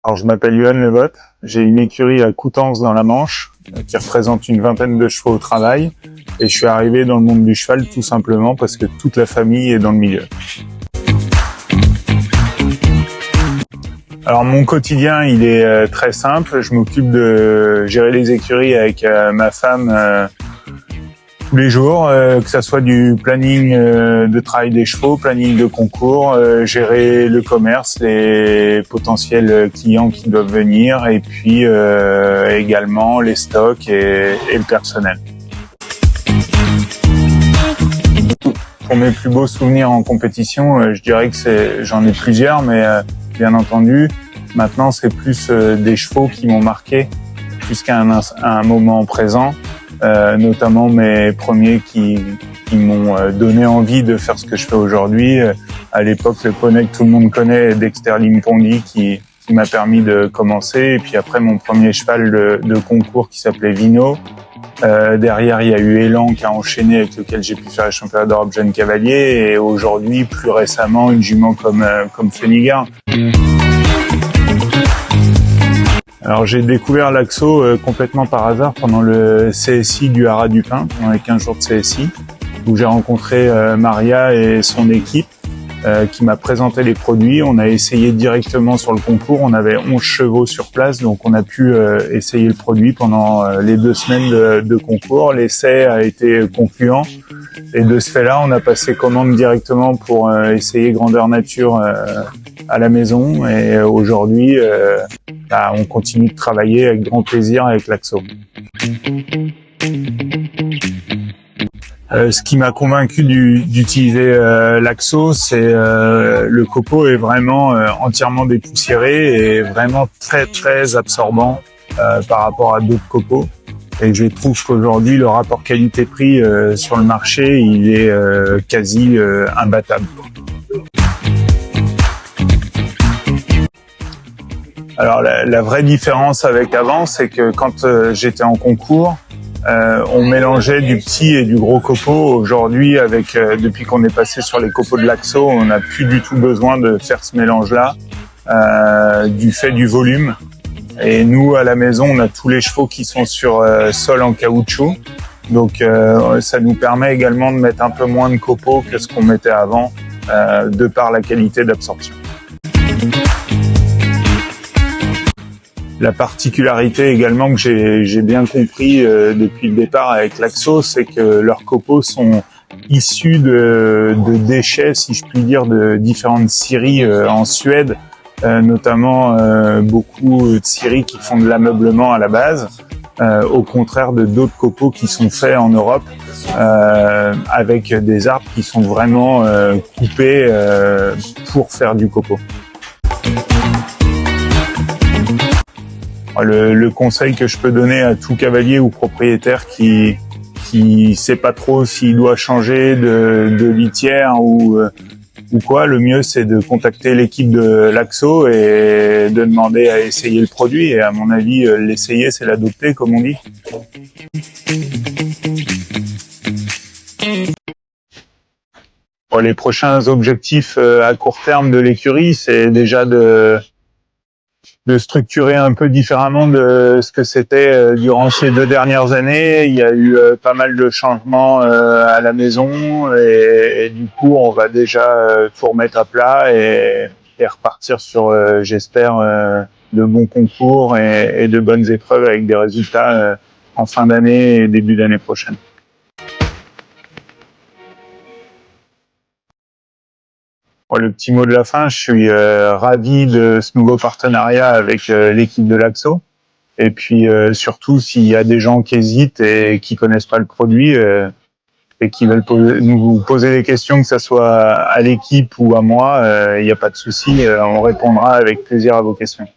Alors, je m'appelle Yoann Lebotte, j'ai une écurie à Coutances dans la Manche, qui représente une vingtaine de chevaux au travail, et je suis arrivé dans le monde du cheval tout simplement parce que toute la famille est dans le milieu. Alors mon quotidien, il est très simple, je m'occupe de gérer les écuries avec ma femme tous les jours, que ça soit du planning de travail des chevaux, planning de concours, gérer le commerce, les potentiels clients qui doivent venir, et puis également les stocks et le personnel. Pour mes plus beaux souvenirs en compétition, je dirais que j'en ai plusieurs, mais bien entendu, maintenant c'est plus des chevaux qui m'ont marqué plus qu'à un moment présent. Notamment mes premiers qui m'ont donné envie de faire ce que je fais aujourd'hui. À l'époque, le poney que tout le monde connaît, Dexter Limpondi, qui m'a permis de commencer. Et puis après, mon premier cheval de concours qui s'appelait Vino. Derrière, il y a eu Elan qui a enchaîné, avec lequel j'ai pu faire les championnats d'Europe jeune cavalier. Et aujourd'hui, plus récemment, une jument comme Fenigar. Alors j'ai découvert l'Axo complètement par hasard pendant le CSI du Haras du Pin, pendant les 15 jours de CSI, où j'ai rencontré Maria et son équipe qui m'a présenté les produits. On a essayé directement sur le concours, on avait 11 chevaux sur place, donc on a pu essayer le produit pendant les 2 semaines de concours. L'essai a été concluant et de ce fait-là, on a passé commande directement pour essayer grandeur nature à la maison, et aujourd'hui on continue de travailler avec grand plaisir avec l'Axo. Ce qui m'a convaincu d'utiliser l'Axo, c'est le copeau est vraiment entièrement dépoussiéré et vraiment très très absorbant par rapport à d'autres copeaux. Et je trouve qu'aujourd'hui le rapport qualité-prix sur le marché, il est quasi imbattable. Alors la vraie différence avec avant, c'est que quand j'étais en concours, on mélangeait du petit et du gros copeau. Aujourd'hui, depuis qu'on est passé sur les copeaux de l'Axo, on n'a plus du tout besoin de faire ce mélange-là, du fait du volume. Et nous, à la maison, on a tous les chevaux qui sont sur sol en caoutchouc. Donc ça nous permet également de mettre un peu moins de copeaux que ce qu'on mettait avant, de par la qualité d'absorption. La particularité également que j'ai bien compris depuis le départ avec l'Axo, c'est que leurs copeaux sont issus de déchets, si je puis dire, de différentes scieries en Suède, notamment beaucoup de scieries qui font de l'ameublement à la base, au contraire de d'autres copeaux qui sont faits en Europe avec des arbres qui sont vraiment coupés pour faire du copeau. Le conseil que je peux donner à tout cavalier ou propriétaire qui sait pas trop s'il doit changer de litière ou quoi, le mieux c'est de contacter l'équipe de l'Axo et de demander à essayer le produit. Et à mon avis, l'essayer c'est l'adopter, comme on dit. Bon, les prochains objectifs à court terme de l'écurie, c'est déjà de structurer un peu différemment de ce que c'était durant ces 2 dernières années. Il y a eu pas mal de changements à la maison, et du coup on va déjà tout remettre à plat et repartir sur, j'espère, de bons concours et de bonnes épreuves avec des résultats en fin d'année et début d'année prochaine. Pour le petit mot de la fin, je suis ravi de ce nouveau partenariat avec l'équipe de l'Axo. Et puis surtout, s'il y a des gens qui hésitent et qui connaissent pas le produit et qui veulent nous poser des questions, que ce soit à l'équipe ou à moi, il n'y a pas de souci, on répondra avec plaisir à vos questions.